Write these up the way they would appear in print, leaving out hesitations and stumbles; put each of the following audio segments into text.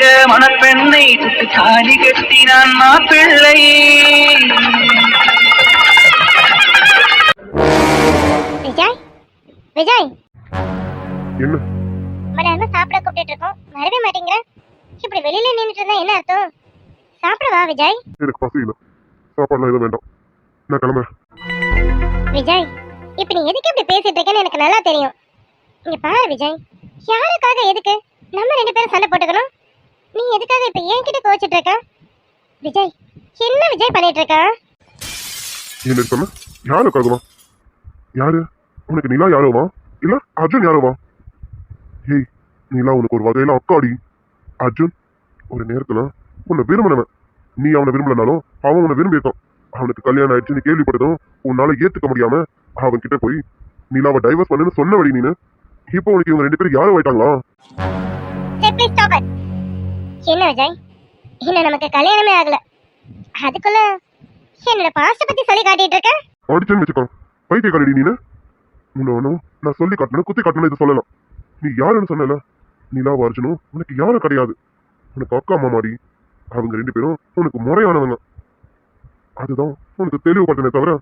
கட்டிட மணப்பெண்ணை சுட்டு தாலி கட்டினான் மாப்பிள்ளை. விஜய் விஜய் என்ன மடாம சாப்பிட கூப்பிட்டு இருக்கோம், வரவே மாட்டேங்கிற. இப்படி வெளியில நின்னுட்டு இருந்தா என்ன அர்த்தம்? சாப்பிட வா விஜய். எனக்கு பசி இல்லை, சாப்பாடுலாம் எதுவும் வேண்டாம், நான் கிளம்புறேன். விஜய் இப்ப நீ எதுக்கு இப்படி பேசிட்டு இருக்கேன்னு எனக்கு நல்லா தெரியும். இங்க பாரு விஜய், யாருக்காக எதுக்கு நம்ம ரெண்டு பேரும் சண்டை போட்டுக்கணும்? நீ எதுக்காக இப்ப என்கிட்ட கோச்சிட்டு இருக்க? விஜய் என்ன விஜய் பண்ணிட்டு இருக்க? என்ன சொன்ன? யாருக்காகவா? யாரு? உனக்கு நிலா யாரோவா இல்ல அர்ஜுன் யாரோவா? ஏய், நிலா உனக்கு ஒரு வகையில அக்காடி. அர்ஜுன் ஒரு நேரத்துல உன்னை விரும்பினவன். நீ அவனை விரும்பலனாலும் அவன் உன்னை விரும்பியிருக்கான். அவனுக்கு கல்யாணம் ஆயிடுச்சுன்னு கேள்விப்பட்டதும் உன்னால ஏத்துக்க முடியாம அவன் கிட்ட போய் நிலாவை டைவர்ஸ் பண்ணுன்னு சொன்னபடி நீனு இப்போ உனக்கு இவங்க ரெண்டு பேரும் யாரும் ஆயிட்டாங்களா? என்ன விஜய், இன்னும் நமக்கு கல்யாணமே ஆகல, அதுக்குள்ள என்னோட பாஸ்ட பத்தி சொல்லி காட்டிட்டு இருக்க? அடிச்சேன்னு வச்சுக்கோ, பைத்தியக்காரடி நீனு. இன்னொன்னும் நான் சொல்லி காட்டணும் குத்தி காட்டணும் இதை சொல்லலாம். நீ யாருன்னு சொன்னல, நிலாவும் அர்ஜுனும் உனக்கு யாரும் கிடையாது. உனக்கு அக்கா அம்மா மாதிரி. அவங்க ரெண்டு பேரும் உனக்கு முறையானவங்க. அதுதான் உனக்கு தெளிவுபட்டனே தவிர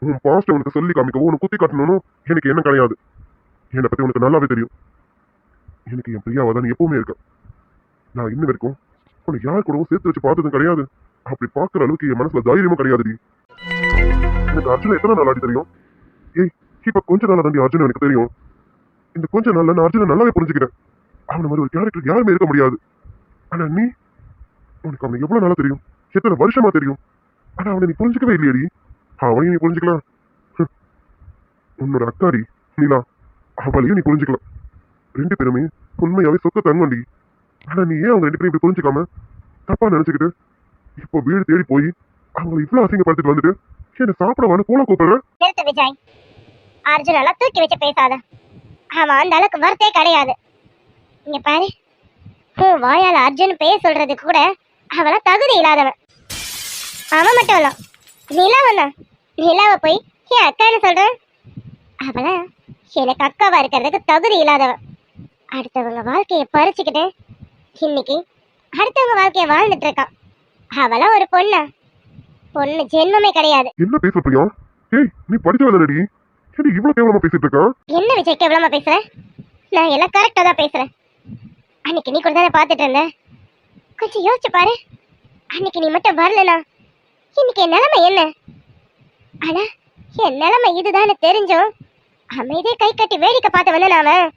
உன் பாஸ்ட உனக்கு சொல்லி காமிக்கவும் உனக்கு குத்தி காட்டணும்னு எனக்கு என்ன கிடையாது. என்னை பத்தி உனக்கு நல்லாவே தெரியும். எனக்கு என் பிரியாவை தான் எப்பவுமே இருக்க. நான் இன்னும் வரைக்கும் உனக்கு யார் கூடவும் சேர்த்து வச்சு பார்த்ததும் கிடையாது. அப்படி பார்க்குற அளவுக்கு என் மனசுல தைரியமும் கிடையாதுடி. எனக்கு அர்ஜுன் எத்தனை நாள் ஆடி தெரியும்? ஏய், இப்ப கொஞ்ச நாளா தாண்டி அர்ஜுன் எனக்கு தெரியும். இந்த கொஞ்ச நாள்ல நான் அர்ஜுனை நல்லாவே புரிஞ்சுக்கிறேன். அவனை மாதிரி ஒரு கேரக்டர் யாருமே இருக்க முடியாது. ஆனா நீ, உனக்கு அவனை எவ்வளவு நாளா தெரியும், எத்தனை வருஷமா தெரியும். ஆனா அவனை நீ புரிஞ்சுக்கவே இல்லையடி. அவனையும் நீ புரிஞ்சுக்கலாம். உன்னோட அக்காடி நிலா, அவளையும் நீ புரிஞ்சுக்கலாம். ரெண்டு பேருமே உண்மையாவே சொக்க தங்கண்டி. ஆனா நீ ஏன் அவங்க ரெண்டு பேரும் இப்படி புரிஞ்சுக்காம தப்பா நினைச்சுக்கிட்டு இப்போ வீடு தேடி போய் அவங்களை இவ்வளவு அசிங்கப்படுத்திட்டு வந்துட்டு என்ன சாப்பிடவான்னு கூட கூப்பிடுற? நிறுத்து விஜய், அர்ஜுன் எல்லாம் தூக்கி வச்சு பேசாத. அவன் அந்த அளவுக்கு வரத்தே கிடையாது. இங்க பாரு, உன் வாயால அர்ஜுன் பேர் சொல்றதுக்கு கூட அவள தகுதி இல்லாதவன். அவன் மட்டும் இல்ல, நிலாவன் தான். நிலாவை போய் என் அக்கான்னு சொல்றேன். அவள எனக்கு அக்காவா இருக்கிறதுக்கு தகுதி இல்லாதவன். அடுத்தவங்க வாழ்க்கையை பறிச்சுக்கிட்டு இன்னைக்கு அடுத்தவங்க வாழ்க்கையை வாழ்ந்துட்டு இருக்கான். அவள ஒரு பொண்ணு ஜென்மமே கிடையாது. என்ன பேச பிரியா? ஏய், நீ படிச்சவனடி, ஏடி இவ்வளவு கேவலமா பேசிட்டு இருக்க? என்ன விஜய் கேவலமா பேசுற? நான் எல்லாம் கரெக்டா தான் பேசுறேன். அன்னைக்கு நீ கூட தானே பாத்துட்டு இருந்த. கொஞ்சம் யோசிச்சு பாரு, அன்னைக்கு நீ மட்டும் வரலனா இன்னைக்கு என் நிலைமை என்ன? ஆனா என் நிலைமை இதுதான்னு தெரிஞ்சும் அமைதியை கை கட்டி வேடிக்கை பார்த்து வந்தேன்.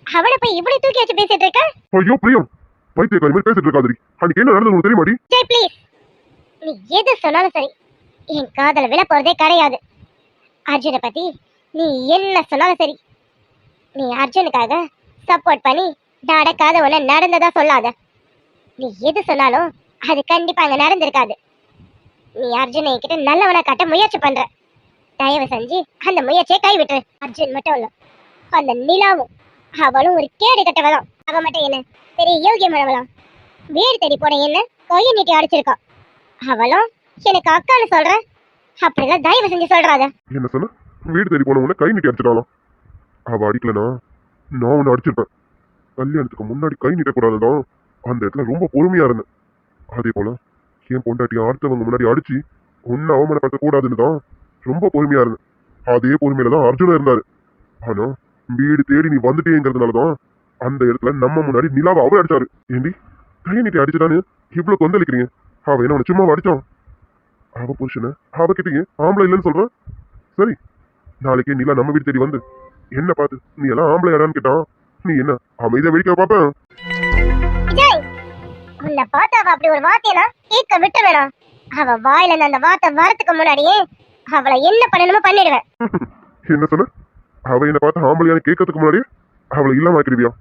அவனை போய் இப்படி தூக்கி வச்சு பேசிட்டு இருக்க? ஐயோ பிரியா, பைத்தியக்காரி மாதிரி பேசிட்டு இருக்காதடி. அன்னைக்கு என்ன நடந்தது உனக்கு தெரியுமாடி? ஜெய் ப்ளீஸ், நீ எது சொன்னாலும் சரி, என் காதல விழ போறதே கிடையாது. அர்ஜுனை பத்தி நீ என்ன சொன்னாலும் சரி, நீ அர்ஜுனுக்காக சப்போர்ட் பண்ணி நடக்காத ஒண்ணு நடந்ததா சொல்லாத. நீ எது சொன்னாலும் அது கண்டிப்பா அங்க நடந்திருக்காது. நீ அர்ஜுனை கிட்ட நல்லவனை காட்ட முயற்சி பண்ற. தயவு செஞ்சு அந்த முயற்சியை கைவிட்டுரு. அர்ஜுன் மட்டும் இல்ல, அந்த நிலாவும் அவளும் ஒரு கேடு கட்டவதான். அவ மட்டும் என்ன பெரிய யோகியமானவளாம். வீடு தேடி போன என்ன கையை நீட்டி அடிச்சிருக்கான். அவளும் எனக்கு அக்கான்னு சொல்ற. அப்படிலாம் தயவு செஞ்சு சொல்றாத. என்ன சொன்ன? வீடு தேடி போன உன்னை கை நீட்டி அடிச்சிட்டாலாம். அவ அடிக்கலனா நான் உன்னை அடிச்சிருப்பேன். கல்யாணத்துக்கு முன்னாடி கை நீட்டக்கூடாதுதான் அந்த இடத்துல ரொம்ப பொறுமையா இருந்தேன். அதே போல என் பொண்டாட்டி அடுத்தவங்க முன்னாடி அடிச்சு உன்னை அவமானப்படுத்த கூடாதுன்னு தான் ரொம்ப பொறுமையா இருந்தேன். அதே பொறுமையில தான் அர்ஜுனா இருந்தாரு. ஆனா வீடு தேடி நீ வந்துட்டேங்கிறதுனாலதான் அந்த இடத்துல நம்ம முன்னாடி நிலாவை அவர் அடிச்சாரு. ஏண்டி கை நீட்டி அடிச்சுட்டான்னு இவ்வளவு கொந்தளிக்கிறீங்க? அவ என்ன உன சும்மா அடிச்சான்? அவ புருஷன அவகிட்டயே ஆம்பளை இல்லைன்னு சொல்றான். சரி, நாளைக்கே நிலா நம்ம வீடு தேடி வந்து என்ன பார்த்து நீ எல்லாம் ஆம்பளை யாரான்னு கேட்டான், நீ என்ன அமைதியா வெடிக்க பாப்ப? உன்னை பார்த்து அவ அப்படி ஒரு வார்த்தையா கேட்க விட்டு வேணாம். அவ வாயில அந்த வார்த்தை வரத்துக்கு முன்னாடியே அவளை என்ன பண்ணணுமோ பண்ணிடுவேன். என்ன சொன்ன? அவ என்ன பார்த்து ஆம்பளையான்னு கேட்கறதுக்கு முன்னாடி அவளை இல்லாம ஆக்கிடுவியா?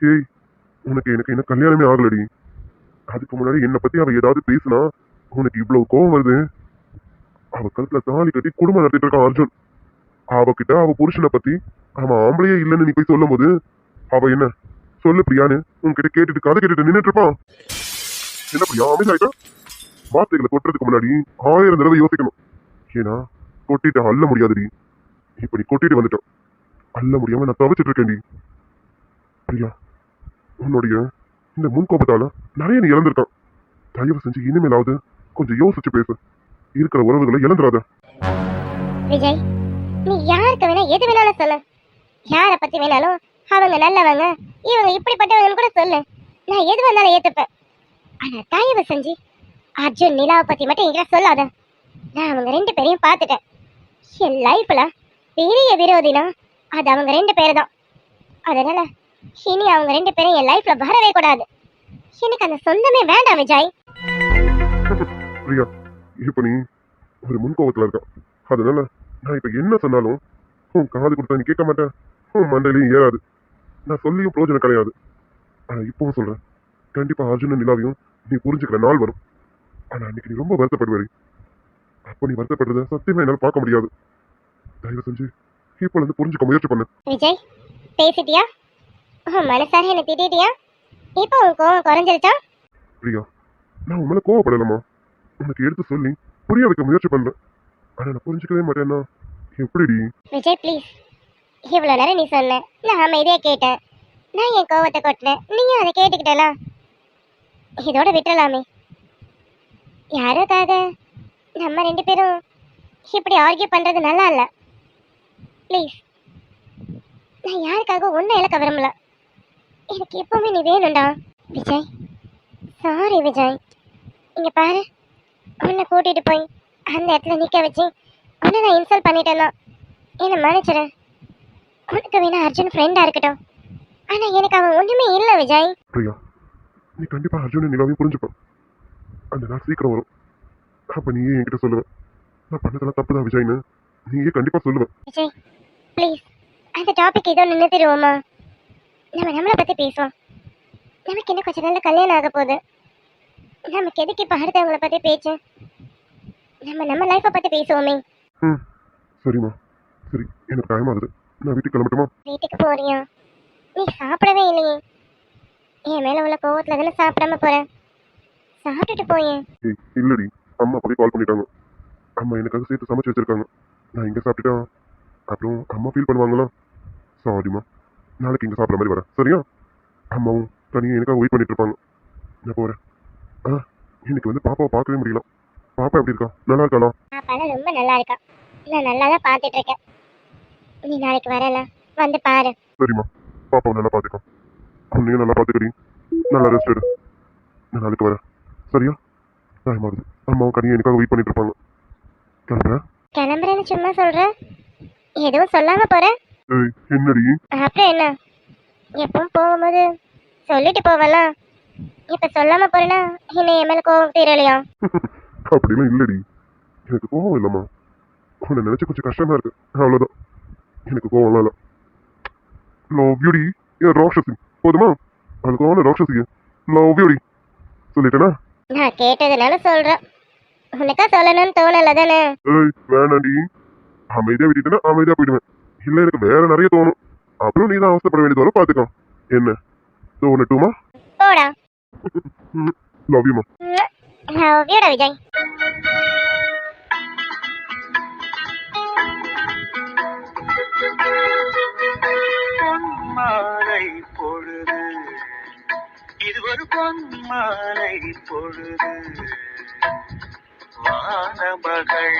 ஏய், உனக்கு எனக்கு என்ன கல்யாணமே ஆகலடி. அதுக்கு முன்னாடி என்னை பத்தி அவ ஏதாவது பேசினா உனக்கு இவ்வளவு கோவம் வருது. அவ கழுத்துல தாலி கட்டி குடும்பம் நடத்திட்டு இருக்கான் அர்ஜுன். அவகிட்ட அவ புருஷனை பத்தி அவன் ஆம்பளையே இல்லைன்னு நீ போய் சொல்லும் போது அவ என்ன சொல்லு பிரியான்னு உன்கிட்ட கேட்டுட்டு கதை கேட்டுட்டு நின்றுட்டு இருப்பான். என்ன பிரியா அமைதியாயிட்டா? வார்த்தைகளை கொட்டுறதுக்கு முன்னாடி 1000 தடவை யோசிக்கணும். ஏன்னா கொட்டிட்டு அள்ள முடியாதுடி. இப்ப நீ கொட்டிட்டு வந்துட்டான், அள்ள முடியாம நான் தவிச்சிட்டு இருக்கேன்டி. பிரியா, உன்னுடைய இந்த முன்கோபத்தால நிறைய நீ இழந்திருக்கான். தயவு செஞ்சு இனிமேலாவது கொஞ்சம் யோசிச்சு பேசு. இருக்கிற உறவுகளை இழந்துடாத. விஜய், நீ யாருக்கு வேணா எது வேணாலும் சொல்லு. யாரை பத்தி வேணாலும் அவங்க நல்லவங்க, இவங்க இப்படிப்பட்டவங்கன்னு கூட சொல்லு. நான் எது வந்தாலும் ஏத்துப்பேன். ஆனா தயவு செஞ்சு அர்ஜுன் நிலாவை பத்தி மட்டும் என்கிட்ட சொல்லாத. நான் அவங்க 2 பேரையும் பார்த்துட்டேன். என் லைஃப்ல பெரிய விரோதினா அது அவங்க 2 பேரு தான். அதனால இனி அவங்க 2 பேரும் என் லைஃப்ல வரவே கூடாது. எனக்கு அந்த சொந்தமே வேண்டாம் விஜய். பிரியா, இப்ப நீ ஒரு முன்கோபத்துல இருக்க. அதனால நான் இப்ப என்ன சொன்னாலும் உன் காது கொடுத்தா நீ கேட்க மாட்டேன், உன் மண்டையிலையும் ஏறாது. நான் சொல்லியும் பிரயோஜனம் கிடையாது. ஆனா இப்பவும் சொல்றேன், கண்டிப்பா அர்ஜுன் நிலாவையும் நீ புரிஞ்சுக்கிற நாள் வரும். ஆனா அன்னைக்கு நீ ரொம்ப வருத்தப்படுவாரு. அப்ப நீ வருத்தப்படுறத சத்தியமா என்னால பார்க்க முடியாது. தயவு செஞ்சு இப்ப இருந்து புரிஞ்சுக்க முயற்சி பண்ணு. விஜய், பேசிட்டியா? உன் மனசார என்ன திட்டிட்டியா? இப்போ உன் கோவம் குறைஞ்சிருச்சா? பிரியா, நான் உன் மேல கோவப்படலாமா? உனக்கு எடுத்து சொல்லி புரிய வைக்க முயற்சி பண்றேன். ஆனா நான் புரிஞ்சுக்கவே மாட்டேன்னா எப்படிடி? விஜய் ப்ளீஸ், இவ்வளோ நேரம் நீ சொன்ன, நான் அமைதியா கேட்டேன். நான் என் கோவத்தை கொட்டினேன், நீயும் அதை கேட்டுக்கிட்டல. இதோட விட்டுறலாமே. யாருக்காக நம்ம 2 பேரும் இப்படி ஆர்கியூ பண்றது நல்லா இல்ல. ப்ளீஸ், நான் யாருக்காக ஒன்றும் இழக்க விரும்பல. எனக்கு எப்பவுமே நீ வேணும்டா. விஜய், சாரி விஜய். இங்க பாரு, உன்னை கூட்டிட்டு போய் அந்த இடத்துல நிக்க வச்சு உன்னை நான் இன்சல்ட் பண்ணிட்டேன்னா என்னை மன்னிச்சிடு. உனக்கு வேணா அர்ஜுன் ஃப்ரெண்டா இருக்கட்டும், ஆனா எனக்கு அவன் ஒண்ணுமே இல்லை விஜய். பிரியா, நீ கண்டிப்பா அர்ஜுன் நிலாவையும் புரிஞ்சுப்ப. அந்த நாள் சீக்கிரம் வரும். அப்ப நீயே என்கிட்ட சொல்லுவ, நான் பண்ணதெல்லாம் தப்புதான் விஜய்னு நீயே கண்டிப்பா சொல்லுவ. விஜய் ப்ளீஸ், அந்த டாபிக் ஏதோ நின்றுருவோமா? நம்மளை பத்தி பேசுவோம். நமக்கு இன்னும் கொஞ்ச நாள்ல கல்யாணம் ஆக போகுது. நமக்கு எதுக்கு இப்ப அடுத்தவங்களை பத்தி பேச்சு? நம்ம லைஃப்பை பத்தி பேசுவோமே. ம், சரிம்மா. சரி, எனக்கு டைம் ஆகுது. நான் வீட்டுக்கு கிளம்பட்டுமா? வீட்டுக்கு போறியா? நீ சாப்பிடவே இல்லையே. என் மேல உள்ள கோவத்துல தானே சாப்பிடாம போறேன். சாப்பிட்டுட்டு போயேன். ஏய் இல்லடி, அம்மா அப்பவே கால் பண்ணிட்டாங்க. அம்மா எனக்காக சேர்த்து சமைச்சு வச்சிருக்காங்க. நான் இங்க சாப்பிட்டுட்டா அப்புறம் அம்மா ஃபீல் பண்ணுவாங்களா? சாரிம்மா, நாளைக்கு இங்க சாப்பிட்ற மாதிரி வரேன், சரியா? அம்மாவும் தனியாக எனக்காக வெயிட் பண்ணிட்டு இருப்பாங்க. நான் போறேன். இன்னைக்கு வந்து பாப்பாவை பார்க்கவே முடியல. பாப்பா எப்படி இருக்கா? நல்லா இருக்காளா? பாப்பாலாம் ரொம்ப நல்லா இருக்கா. நான் நல்லா தான் பார்த்துட்டு இருக்கேன். நீ நாளைக்கு வரல, வந்து பாரு. சரிம்மா, பாப்பாவை நல்லா பார்த்துக்கோ. உன்னையும் நல்லா பார்த்துக்கடி. நல்லா ரெஸ்ட் எடு. நான் நாளைக்கு வரேன், சரியா? டைம் ஆகுது. அம்மாவும் கனியும் எனக்காக வெயிட் பண்ணிட்டு இருப்பாங்க. கிளம்புறேன். கிளம்புறேன்னு சும்மா சொல்ற, எதுவும் சொல்லாம போற? ஏய் என்னடி? அப்புறம் என்ன, எப்பவும் போகும்போது சொல்லிட்டு போவலாம். இப்ப சொல்லாம போறேன்னா இன்னும் என் மேல கோவம் தீரலையா? அப்படிலாம் இல்லடி. எனக்கு கோவம் இல்லைம்மா. உன்னை நினைச்சு கொஞ்சம் கஷ்டமா இருக்கு, அவ்வளோதான். எனக்கு கோவம்லாம் இல்லை. லவ் யூடி ஏ ராட்சசி. போதுமா? அது கோவம் ராட்சசி. லவ் யூடி சொல்லிட்டேனா? நான் கேட்டதுனால சொல்றேன். உனக்கா சொல்லணும்னு தோணல தானே? ஏய் வேணாண்டி. அமைதியா விட்டுட்டேன்னா அமைதியா போயிடுவேன். இல்லை எனக்கு வேற நிறைய தோணும். அப்புறம் நீ தான் அவசரப்பட வேண்டியது வரும், பார்த்துக்கோ. என்ன தோணட்டுமா? போடா. லவ் யூமா. லவ் யூடா விஜய். பொன்மாலை பொழுது, இது ஒரு பொன்மாலை பொழுது, வானமகள்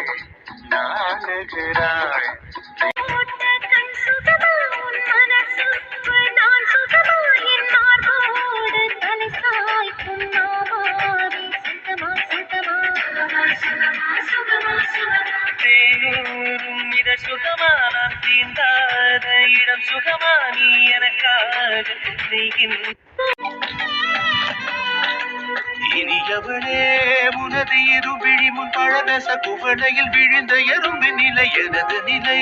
நாணுகிறாள். தேனூரும் இத சுகமா, நான் தீண்டாத இடம் சுகமா, நீ எனக்காக இனியவனே உனது இருவிழி முன் பழதச குவளையில் விழுந்த எறும்பு நிலை எனது நிலை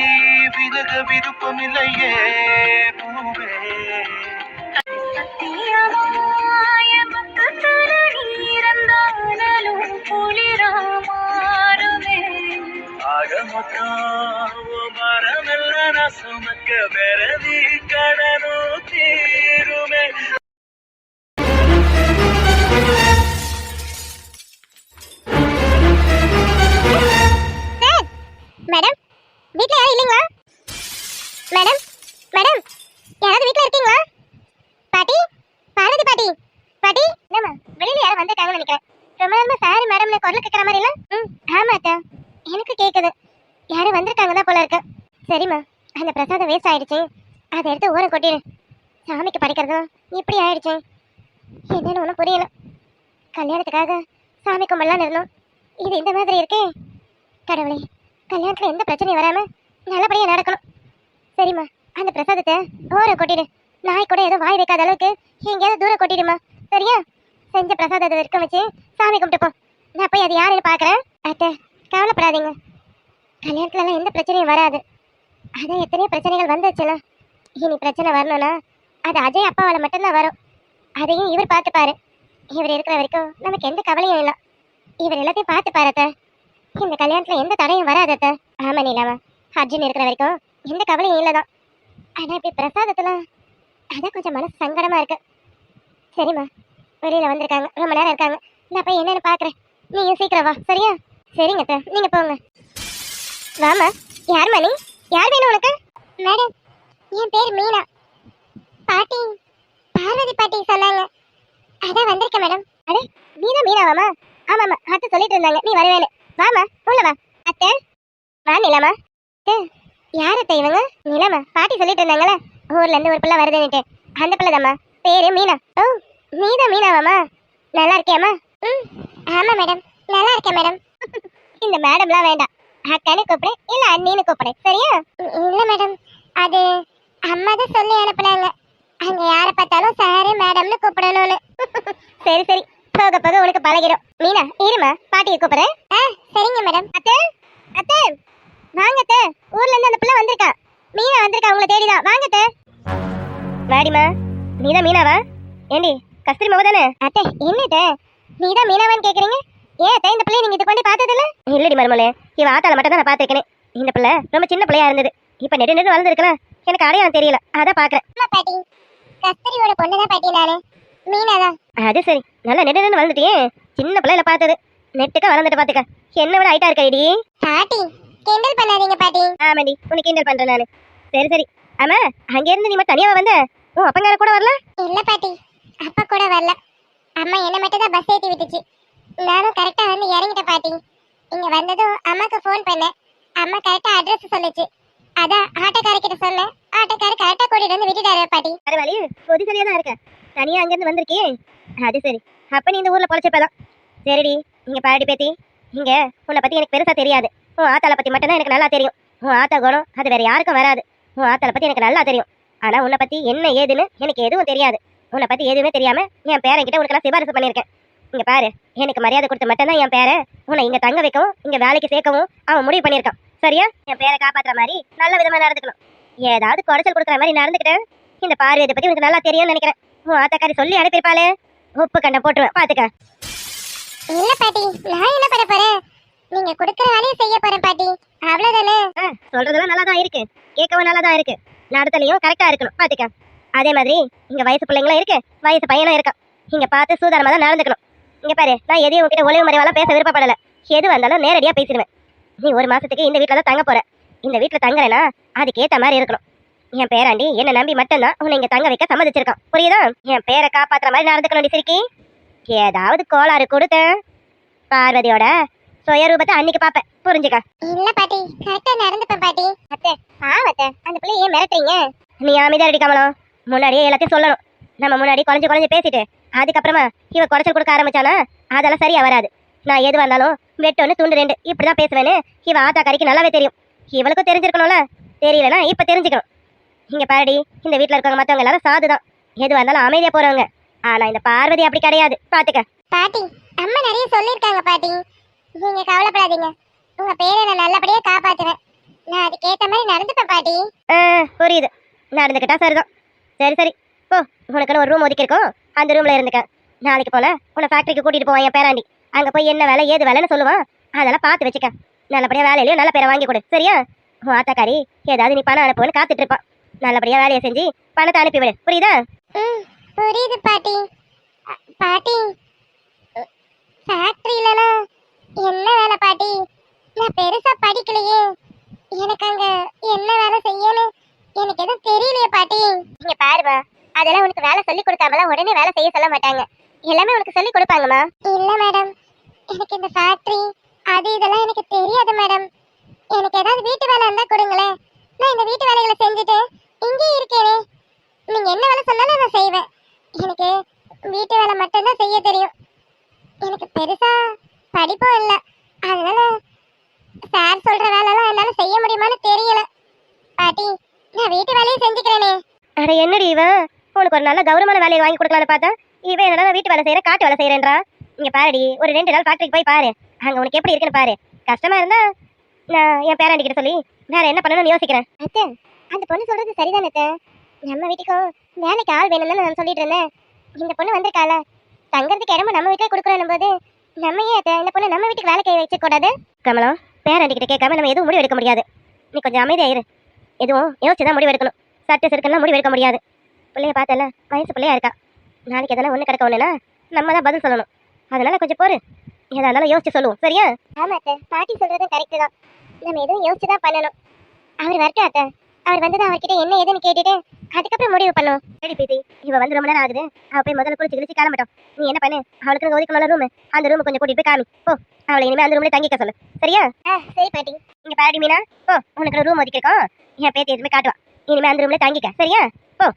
விலக விருப்பமில்லையே பூவே. மரமெல்லாம் சுமக்க வெறதி கடனோ தீருமே. மேடம், வீட்ல யாரும் இல்லைங்களா? மேடம், மேடம், யாராவது வீட்ல இருக்கீங்களா? பாட்டி, பார்வதி பாட்டி, பாட்டி. ஆமா அத்தை, எனக்கு கேக்குது. யாரும் வந்திருக்காங்க போல இருக்கு. சரிம்மா, அந்த பிரசாதம் வேஸ்ட் ஆயிடுச்சு, அதை எடுத்து ஊரை கொட்டிடு. சாமிக்கு படைக்கிறதும் இப்படி ஆயிடுச்சு. என்னன்னு ஒன்றும் புரியல. கல்யாணத்துக்காக சாமி கும்பலாம் இருந்தோம், இது இந்த மாதிரி இருக்கே. கடவுளே, கல்யாணத்துல எந்த பிரச்சனையும் வராம நல்லபடியா நடக்கணும். சரிம்மா, அந்த பிரசாதத்தை ஊரை கொட்டிடு. நாய் கூட ஏதோ வாய் வைக்காத அளவுக்கு எங்கேயாவது தூரம் கொட்டிடுமா, சரியா? செஞ்ச பிரசாதத்தை விற்க வச்சு சாமி கும்பிட்டு போ. நான் போய் அது யாருன்னு பார்க்குறேன். அத்தை, கவலைப்படாதீங்க, கல்யாணத்துலலாம் எந்த பிரச்சனையும் வராது. அதான் எத்தனையோ பிரச்சனைகள் வந்துச்சுல. இனி பிரச்சனை வரணும்னா அது அஜய் அப்பாவால் மட்டும்தான் வரும். அதையும் இவர் பார்த்துப்பாரு. இவர் இருக்கிற வரைக்கும் நமக்கு எந்த கவலையும் இல்லை. இவர் எல்லாத்தையும் பார்த்துப்பாரு அத்தை. இந்த கல்யாணத்தில் எந்த தடையும் வராது அத்தை. ஆமா நீலாமா, அர்ஜுன் இருக்கிற வரைக்கும் எந்த கவலையும் இல்லை தான். ஆனால் இப்படி பிரசாதத்தில் அதான் கொஞ்சம் மனசு சங்கடமாக இருக்கு. சரிம்மா, வெளியில் வந்திருக்காங்க, ரொம்ப நேரம் இருக்காங்க. நான் போய் என்னென்னு பார்க்குறேன். நீயும் சீக்கிரம் வா, சரியா? சரிங்க அத்தை, நீங்கள் போங்க. வாமா. யாருமா நீ? யார் வேணும் உனக்கு? மேடம், என் பேர் மீனா. பாட்டி, பார்வதி பாட்டி சொன்னாங்க, அதான் வந்திருக்கேன் மேடம். அடே, நீதான் மீனாவாமா? ஆமாம்மா, அத்தை சொல்லிட்டு இருந்தாங்க நீ வருவேன்னு. வாமா, உள்ள வா. அத்தை, வா நிலாமா. யார் அத்தை இவங்க? நிலாமா, பாட்டி சொல்லிட்டு இருந்தாங்களே ஊர்ல இருந்து ஒரு பிள்ளை வருதுன்னுட்டு, அந்த பிள்ளை தாம்மா. பேரு மீனா. ஓ, நீதான் மீனாவாமா? நல்லா இருக்கியாம்மா? ம், ஆமா மேடம், நல்லா இருக்கேன் மேடம். இந்த மேடம்லாம் வேண்டாம், அக்கானு கூப்பிடு இல்ல அண்ணின்னு கூப்பிடு, சரியா? இல்ல மேடம், அது அம்மா தான் சொல்லி அனுப்புனாங்க, அங்க யாரை பார்த்தாலும் சாரு மேடம்னு கூப்பிடணும்னு. சரி சரி, போக போக உனக்கு பழகிடும். மீனா, இருமா, பாட்டியை கூப்பிடுறேன். சரிங்க மேடம். அத்தை, அத்தை வாங்க அத்தை, ஊர்ல இருந்து அந்த பிள்ளை வந்திருக்கா. மீனா வந்திருக்கா, உங்களை தேடிதான். வாங்க அத்தை. வாடிமா, நீதான் மீனாவா? ஏண்டி, கஸ்தூரி மாவா தானே? அத்தை, என்னத்த நீதான் மீனாவான்னு கேக்குறீங்க? ஏன் அத்தை, இந்த பிள்ளைய நீங்க இது கொண்டு பார்த்ததில்ல? இல்லடி மருமலே, இவ ஆத்தால மட்டும் தான் நான் பார்த்திருக்கேன். இந்த பிள்ளை ரொம்ப சின்ன பிள்ளையா இருந்தது, இப்ப நெடு நெடு வளர்ந்துருக்கலாம், எனக்கு அடையாளம் தெரியல, அதான் பாக்குறேன். பாட்டி, கஸ்தூரியோட பொண்ணுதான் பாட்டி நானு, மீனாதான். அது சரி, நல்லா நெடு நெடு வளர்ந்துட்டியே. சின்ன பிள்ளையில பார்த்தது நெட்டுக்க வளர்ந்துட்டு பாத்துக்க, என்ன விட ஹைட்டா இருக்கடி. பாட்டி, கிண்டல் பண்ணாதீங்க பாட்டி. ஆமாடி, உனக்கு கிண்டல் பண்றேன் நானு. சரி சரி, ஆமா, அங்க இருந்து நீ மட்டும் தனியாவா வந்த? உன் அப்பங்கார கூட வரல? இல்ல பாட்டி, அப்பா கூட வரல. அம்மா என்ன மட்டும் தான் பஸ் ஏத்தி விட்டுச்சு, நானும் கரெக்டா வந்து இறங்கிட்டேன் பாட்டி. இங்க வந்ததும் அம்மாக்கு ஃபோன் பண்ணேன், அம்மா கரெக்டா அட்ரஸ் சொல்லுச்சு, அதான் ஆட்டோக்காரர்கிட்ட சொன்னேன், ஆட்டோக்காரர் கரெக்டா கூட்டிட்டு வந்து விட்டுட்டாரு பாட்டி. பரவாயில்ல, பொது சரியா தான் இருக்க, தனியா அங்க இருந்து வந்திருக்கே. அது சரி, அப்ப நீ இந்த ஊர்ல பொழைச்சப்பதான். சரிடி, இங்க பாடி பேத்தி, இங்க உன்னை பத்தி எனக்கு பெருசா தெரியாது, உன் ஆத்தாளை பத்தி மட்டும் தான் எனக்கு நல்லா தெரியும். உன் ஆத்தா குணம் அது வேற யாருக்கும் வராது. உன் ஆத்தாளை பத்தி எனக்கு நல்லா தெரியும், ஆனா உன்னை பத்தி என்ன ஏதுன்னு எனக்கு எதுவும் தெரியாது. உன்னை பத்தி எதுவுமே தெரியாம என் பேரன்கிட்ட உனக்கெல்லாம் சிபாரிசு பண்ணியிருக்கேன். இங்க பாரு, எனக்கு மரியாதை கொடுத்து மட்டும்தான் என் பேரை உன்னை இங்க தங்க வைக்கவும் இங்க வேலைக்கு சேர்க்கவும் அவன் முடிவு பண்ணியிருக்கான், சரியா? என் பேரை காப்பாத்துற மாதிரி நல்ல விதமா நடந்துக்கணும். ஏதாவது குறைச்சல் கொடுக்குற மாதிரி நடந்துக்கிட்டேன். இந்த பார்வையை பத்தி உனக்கு நல்லா தெரியும்னு நினைக்கிறேன். உன் ஆத்தாக்காரி சொல்லி அனுப்பியிருப்பாளே, உப்பு கண்டம் போட்டுருவேன் பாத்துக்க. இல்ல பாட்டி, நான் என்ன பண்ண போறேன், நீங்க கொடுக்குற வேலையை செய்ய போறேன் பாட்டி, அவ்வளவுதானே. சொல்றதெல்லாம் நல்லா தான் இருக்கு, கேட்கவும் நல்லா தான் இருக்கு, நடத்தலையும் கரெக்டா இருக்கணும் பாத்துக்க. அதே மாதிரி இங்க வயசு பிள்ளைங்களும் இருக்கு, வயசு பையனும் இருக்கான். இங்க பார்த்து சூதானமா தான் நடந்துக்கணும். இங்க பாரு, நான் எதையும் உங்ககிட்ட ஒளிவு மறைவாலாம் பேச விருப்பப்படல, எது வந்தாலும் நேரடியா பேசிடுவேன். நீ ஒரு மாசத்துக்கு இந்த வீட்டுல தான் தங்க போற. இந்த வீட்டுல தங்குறேன்னா அதுக்கு ஏத்த மாதிரி இருக்கணும். என் பேராண்டி என்ன நம்பி மட்டும்தான் உன்னை இங்க தங்க வைக்க சம்மதிச்சிருக்கான், புரியுதா? என் பேரை காப்பாத்துற மாதிரி நடந்துக்கணும் சிரிக்கி. ஏதாவது கோளாறு கொடுத்த பார்வதியோட சுயரூபத்தை அன்னைக்கு பாப்பேன், புரிஞ்சுக்க. இல்ல பாட்டி, கரெக்டா நடந்துப்பேன் பாட்டி. அத்தை, பாவத்தை அந்த பிள்ளை ஏன் மிரட்டுறீங்க? நீ அமைதியா அடி கமலம், முன்னாடியே எல்லாத்தையும் சொல்லணும். நம்ம முன்னாடி குறைஞ்சு குறைஞ்சு பேசிட்டு அதுக்கப்புறமா இவ குறைச்சல் கொடுக்க ஆரம்பிச்சானா அதெல்லாம் சரியா வராது. நான் எது வந்தாலும் வெட்டு ஒன்று துண்டு ரெண்டு இப்படிதான் பேசுவேன்னு இவ ஆத்தாக்காரிக்கு நல்லாவே தெரியும். இவளுக்கும் தெரிஞ்சிருக்கணும்ல, தெரியலன்னா இப்ப தெரிஞ்சுக்கணும். இங்க பாருடி, இந்த வீட்டுல இருக்கவங்க மத்தவங்க எல்லாரும் சாதுதான், எது வந்தாலும் அமைதியா போறவங்க. ஆனா இந்த பார்வதி அப்படி கிடையாது, பாத்துக்க. பாட்டி, அம்மா நிறைய சொல்லிருக்காங்க பாட்டி, நீங்க கவலைப்படாதீங்க, உங்க பேரை நான் நல்லபடியா காப்பாத்துவேன். நான் அதுக்கேத்த மாதிரி நடந்துப்பேன் பாட்டி. புரியுது, நடந்துக்கிட்டா சரிதான். சரி சரி, போ, உனக்குன்னு ஒரு ரூம் ஒதுக்கிருக்கோம், அந்த ரூம்ல இருந்துக்க. நாளைக்கு போல உன்னை ஃபேக்டரிக்கு கூட்டிட்டு போவான் என் பேராண்டி. அங்க போய் என்ன வேலை ஏது வேலைன்னு சொல்லுவான், அதெல்லாம் பார்த்து வச்சுக்க. நல்லபடியா வேலையிலயும் நல்ல பேரை வாங்கி கொடு, சரியா? உன் ஆத்தாக்காரி ஏதாவது நீ பணம் அனுப்புன்னு காத்துட்டு இருப்பான். நல்லபடியா வேலையை செஞ்சு பணத்தை அனுப்பிவிடு, புரியுதா? புரியுது பாட்டி. பாட்டி, ஃபேக்டரியிலனா என்ன வேலை பாட்டி? நான் பெருசா படிக்கலையே, எனக்கு அங்க என்ன வேலை செய்யணும் எனக்கு எதுவும் தெரியலையே பாட்டி. நீங்க பாருமா, அதெல்லாம் உனக்கு வேலை சொல்லி கொடுக்காமலாம் உடனே வேலை செய்ய சொல்ல மாட்டாங்க, எல்லாமே உனக்கு சொல்லி கொடுப்பாங்கம்மா. இல்ல மேடம், எனக்கு இந்த ஃபேக்டரி அது இதெல்லாம் எனக்கு தெரியாது மேடம். எனக்கு ஏதாவது வீட்டு வேலை இருந்தா கொடுங்களேன். நான் இந்த வீட்டு வேலைகளை செஞ்சுட்டு இங்கே இருக்கேனே. நீங்க என்ன வேலை சொன்னாலும் நான் செய்வேன். எனக்கு வீட்டு வேலை மட்டும்தான் செய்ய தெரியும். எனக்கு பெருசா படிப்பும் இல்லை. அதனால சார் சொல்ற வேலைலாம் என்னால செய்ய முடியுமான்னு தெரியல. பாட்டி, நான் வீட்டு வேலையை செஞ்சுக்கிறேனே. அட என்னடி இவன், உனக்கு ஒரு நல்ல கௌரவமான வேலையை வாங்கி கொடுக்கலான்னு பார்த்தா இவன் என்னடா வீட்டு வேலை செய்யற காட்டு வேலை செய்யறேன்றா. இங்க பாருடி, ஒரு 2 நாள் ஃபேக்டரிக்கு போய் பாரு. அங்க உனக்கு எப்படி இருக்குன்னு பாரு. கஷ்டமா இருந்தா நான் என் பேராண்டி கிட்ட சொல்லி வேற என்ன பண்ணணும்னு யோசிக்கிறேன். அத்தை, அந்த பொண்ணு சொல்றது சரிதானே அத்தை. நம்ம வீட்டுக்கும் வேலைக்கு ஆள் வேணும்னு நான் சொல்லிட்டு இருந்தேன். இந்த பொண்ணு வந்திருக்கால, தங்கறதுக்கு இடமும் நம்ம வீட்டிலே கொடுக்குறோம் போது நம்ம ஏன் அத்தை இந்த பொண்ணு நம்ம வீட்டுக்கு வேலைக்கு வச்சு கூடாது? கமலம், பேராண்டி கிட்ட கேட்காம நம்ம எதுவும் முடிவு எடுக்க முடியாது. நீ கொஞ்சம் அமைதியா இரு. எதுவும் யோசிச்சுதான் முடிவு எடுக்கணும். சட்டு சிறுக்கெல்லாம் முடிவு எடுக்க முடியாது. பிள்ளைய பார்த்தல, வயசு பிள்ளையா இருக்கா. நாளைக்கு எதனா ஒண்ணு கிடக்க ஒண்ணுனா நம்ம தான் பதில் சொல்லணும். அதனால கொஞ்சம் பொறு. எதா இருந்தாலும் யோசிச்சு சொல்லுவோம், சரியா? ஆமா அத்தை, பாட்டி சொல்றதும் கரெக்ட் தான். நம்ம எதுவும் யோசிச்சு தான் பண்ணணும். அவர் வரட்டும் அத்தை. அவர் வந்தது அவர்கிட்ட என்ன ஏதுன்னு கேட்டுட்டு அதுக்கப்புறம் முடிவு பண்ணுவோம். சரி பிரீத்தி, இவ வந்து ரொம்ப நேரம் ஆகுது. அவ போய் முதல்ல குளிச்சு கிழிச்சு கிளம்பட்டும். நீ என்ன பண்ணு, அவளுக்கு ஒதுக்கணும் ரூம், அந்த ரூம் கொஞ்சம் கூட்டிட்டு போய் காமி போ. அவளை இனிமே அந்த ரூம்ல தங்கிக்க சொல்லு, சரியா? சரி பாட்டி. இங்க பாடி மீனா, போ. உனக்கு ரூம் ஒதுக்கிருக்கோம். என் பேத்தி எதுவுமே காட்டுவா. இனிமே அந்த ரூம்ல தங்கிக்க, சரியா? போ.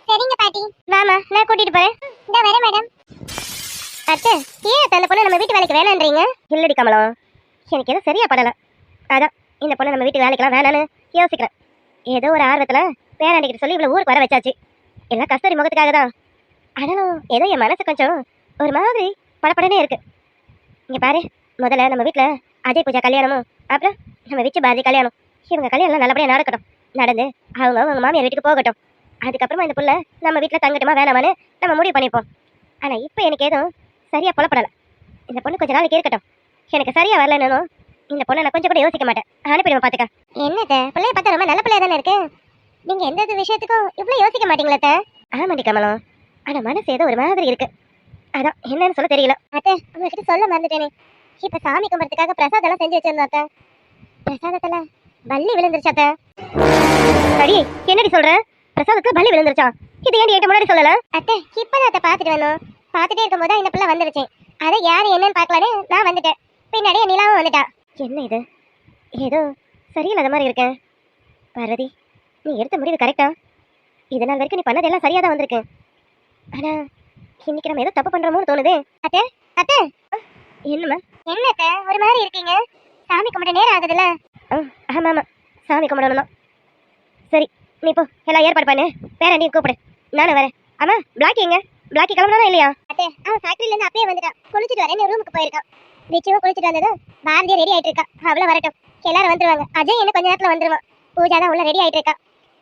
சரிங்க பாட்டி. மாமா, நான் கூட்டிட்டு போறேன். இந்த வரேன் மேடம். அத்தை, ஏன் அந்த பொண்ணு நம்ம வீட்டு வேலைக்கு வேணான்றீங்க? இல்லடி கமலம், எனக்கு எதுவும் சரியா படல. அதான் இந்த பொண்ணு நம்ம வீட்டு வேலைக்கெல்லாம் வேணான்னு யோசிக்கிறேன். ஏதோ ஒரு ஆர்வத்துல பேராண்டிக்கிட்ட சொல்லி இவ்வளவு ஊருக்கு வர வச்சாச்சு. எல்லாம் கஸ்தூரி முகத்துக்காக தான். ஆனாலும் ஏதோ என் மனசு கொஞ்சம் ஒரு மாதிரி படப்படனே இருக்கு. இங்க பாரு, முதல்ல நம்ம வீட்டுல அஜய் பூஜா கல்யாணமும் அப்புறம் நம்ம விச்சு பாரதி கல்யாணம், இவங்க கல்யாணம் நல்லபடியா நடக்கட்டும். நடந்து அவங்க மாமியார் வீட்டுக்கு போகட்டும். அதுக்கப்புறமா இந்த புள்ள நம்ம வீட்டுல தங்கட்டுமா வேணாமான்னு நம்ம முடிவு பண்ணிப்போம். ஆனா இப்ப எனக்கு எதுவும் சரியா புலப்படல. இந்த பொண்ணு கொஞ்ச நாளைக்கு இருக்கட்டும். எனக்கு சரியா வரலன்னு இந்த பொண்ணை நான் கொஞ்சம் கூட யோசிக்க மாட்டேன். அனுப்பிடுவேன், பாத்துக்க. என்னத்த, பிள்ளைய பார்த்தா ரொம்ப நல்ல பிள்ளையா தானே இருக்கு. நீங்க எந்த விஷயத்துக்கும் இவ்வளவு யோசிக்க மாட்டீங்களா? ஆமாண்டி கமலம், ஆனா மனசு ஏதோ ஒரு மாதிரி இருக்கு. அதான் என்னன்னு சொல்ல தெரியல. அத்தை, உங்ககிட்ட சொல்ல மறந்துட்டேனே. இப்ப சாமி கும்பிட்றதுக்காக பிரசாதம் எல்லாம் செஞ்சு வச்சிருந்தோம் அத்தை. பிரசாதத்துல பல்லி விழுந்துருச்சு அத்தை. சரி, என்னடி சொல்ற? பிரசாதத்துக்கு பல்லி விழுந்துருச்சா? இது ஏன்டி என்கிட்ட முன்னாடி சொல்லல? அத்தை, இப்பதான் அத்தை பாத்துட்டு வந்தோம். பாத்துட்டே இருக்கும் போது இந்த பிள்ளை வந்துருச்சு. அதை யாரு என்னன்னு பாக்கலான்னு நான் வந்துட்டேன். பின்னாடியே நிலாவும் வந்துட்டா. என்ன இது, ஏதோ சரியில்லாத மாதிரி இருக்கேன். பாரதி, நீ எடுத்த முடிவு கரெக்டா? இதனால் வரைக்கும் நீ பண்ணதெல்லாம் சரியா தான் வந்திருக்கு. ஆனா இன்னைக்கு நம்ம ஏதோ தப்பு பண்றோமோன்னு தோணுதே. அத்தை, அத்தை, என்னம்மா? என்ன அத்தை ஒரு மாதிரி இருக்கீங்க? சாமி கும்பிட நேரம் ஆகுதுல்ல? ஆமா ஆமா, சாமி கும்பிடணும் தான். சரி, நீ போ, எல்லாம் ஏற்பாடு பண்ணு. பேராண்டியும் கூப்பிடு, நானும் வரேன். ஆமா, பிளாக்கி எங்க? பிளாக்கி கிளம்புனா இல்லையா? அத்தை, அவன் ஃபேக்டரியில இருந்து அப்பயே வந்துட்டான். குளிச்சுட்டு வரேன், ரூமுக்கு போயிருக்கான். விச்சுவும் குளிச்சுட்டு வந்ததும் பாரதியும் ரெடி ஆயிட்டு இருக்கா. அவளும் வரட்டும், எல்லாரும் வந்துருவாங்க. அஜய் என்ன கொஞ்ச நேரத்துல வந்துருவான். பூஜா தான் உள்ள ரெடி ஆயிட்டு இருக்கா.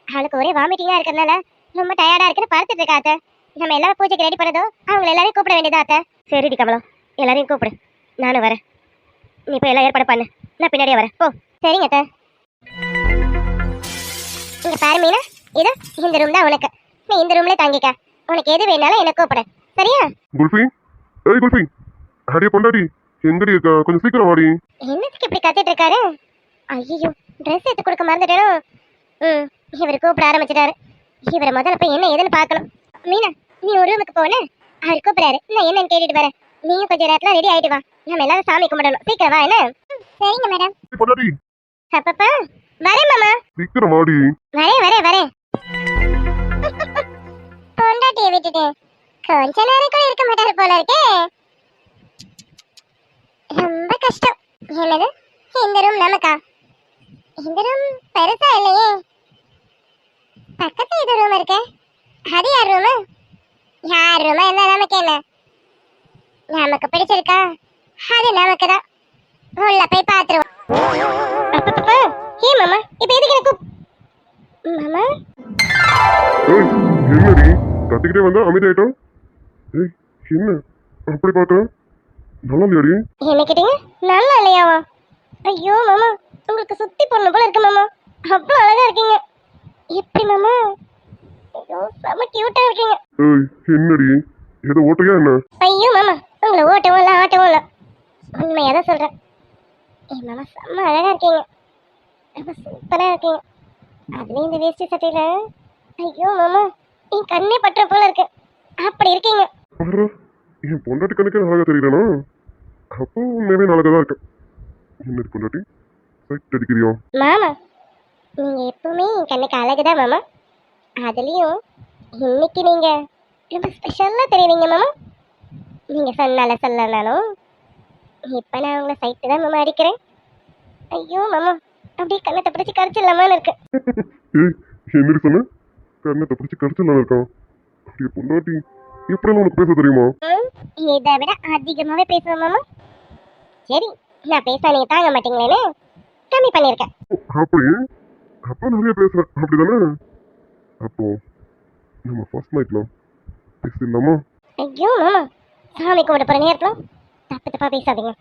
அவளுக்கு ஒரே வாமிட்டிங்கா இருக்கிறதுனால ரொம்ப டயர்டா இருக்குன்னு படுத்துட்டு இருக்கா அத்தை. நம்ம எல்லாரும் பூஜைக்கு ரெடி பண்ணதோ அவங்க எல்லாரையும் கூப்பிட வேண்டியதா அத்தை. சரிடி கமலம், எல்லாரையும் கூப்பிடு, நானும் வரேன். நீ போய் எல்லாம் ஏற்பாடு பண்ணு, நான் பின்னாடியே வரேன். போ. சரிங்க அத்தை. இங்க பாரு மீனா, இதோ இந்த ரூம் தான் உனக்கு. நீ இந்த ரூம்ல தங்கிக்க. உனக்கு எது வேணாலும் என்ன கூப்பிடு, சரியா? குல்ஃபி, ஏய் குல்ஃபி, அடியே பொண்டாட்டி, எங்கடி இருக்க? கொஞ்சம் சீக்கிரம் வாடி. என்னத்துக்கு இப்படி கத்திட்டு இருக்காரு? ஐயோ, ட்ரெஸ் எடுத்து கொடுக்க மறந்துட்டேனோ. இவர் கூப்பிட ஆரம்பிச்சிட்டாரு. இவரை முதல்ல போய் என்ன ஏதுன்னு பார்க்கணும். மீனா, நீ ஒரு ரூமுக்கு போன, அவர் கூப்பிடாரு. நான் என்னன்னு கேட்டுட்டு வரேன். நீயும் கொஞ்சம் நேரத்துல ரெடி ஆயிட்டு வா. நம்ம எல்லாரும் சாமி கும்பிடணும். சீக்கிரம் வா. என்ன? சரிங்க மேடம். பொண்டாட்டி, அப்பப்பா வரேன் மாமா. சீக்கிரம் வாடி. வரேன். பொண்டாட்டியை விட்டுட்டு கொஞ்ச நேரம் கூட இருக்க மாட்டாரு போல இருக்கே. ரொம்ப கஷ்டம். என்னது, இந்த ரூம் நமக்கா? இந்த ரூம் பெருசா இல்லையே. பக்கத்துல இது ரூம் இருக்கு. அது யார் ரூமு? யார் ரூமா இருந்தா நமக்கு என்ன? நமக்கு பிடிச்சிருக்கா அது நமக்கு தான். உள்ள போய் பாத்துருவோம். ஏ மாமா, இப்ப எதுக்கு எனக்கு மாமா? ஏய், என்னடி கத்திக்கிட்டே வந்தா அமைதியாயிட்டோம்? ஏய், என்ன அப்படி பார்க்கறேன்? நல்லா இல்லையாடி? என்ன கேட்டீங்க? நல்லா இல்லையாவா? ஐயோ மாமா, உங்களுக்கு சுத்தி பொண்ணு போல இருக்கு மாமா. அவ்வளோ அழகா இருக்கீங்க. எப்படி மாமா? ஐயோ, செம கியூட்டா இருக்கீங்க. ஏய், என்னடி ஏதோ ஓட்டையா என்ன? ஐயோ மாமா, உங்களை ஓட்டவும் இல்லை ஆட்டவும் இல்லை. உண்மையாக தான் சொல்கிறேன். என் மாமா செம்ம அழகா இருக்கீங்க. ரொம்ப சூப்பராக இருக்கீங்க. அதுலேயும் இந்த வேஷ்டி சட்டையில் ஐயோ மாமா, என் கண்ணே பற்ற போல இருக்கு. அப்படி இருக்கீங்க. பாரு, என் பொண்டாட்டி கணக்கே அழகா தெரியலனா? அப்போ உண்மையாவே அழகா தான் இருக்கு. என்னடி பொண்டாட்டி சைட் அடிக்கிறியா? மாமா நீங்க எப்பவுமே என் கண்ணுக்கு அழகுதான் மாமா. அதுலயும் இன்னைக்கு நீங்க ரொம்ப ஸ்பெஷலா தெரியுறீங்க மாமா. நீங்க சொன்னால சொல்லனாலும் இப்ப நான் உங்களை சைட்டு தான் மாமா அடிக்கிறேன். ஐயோ மாமா அப்படியே கண்ணத்தை பிடிச்சி கரைச்சிடலாமான்னு இருக்கு. ஏய் என்னடி சொன்ன? கண்ணத்தை பிடிச்சி கடிச்சலாம் இருக்கான். அப்படியே பொண்டாட்டி எப்படிலாம் உனக்கு பேச தெரியுமா? இதை விட அதிகமாவே பேசுவேன் மாமா. சரி நான் பேச நீங்க தாங்க மாட்டீங்களேன்னு கம்மி பண்ணியிருக்கேன். அப்படி அப்பா நிறைய பேசுறேன் அப்படிதானே? அப்போ நம்ம ஃபர்ஸ்ட் நைட்லாம் பேசிடலாமா? ஐயோ மாமா சாமி கும்பிட போற நேரத்துல தப்பு தப்பா பேசாதீங்க.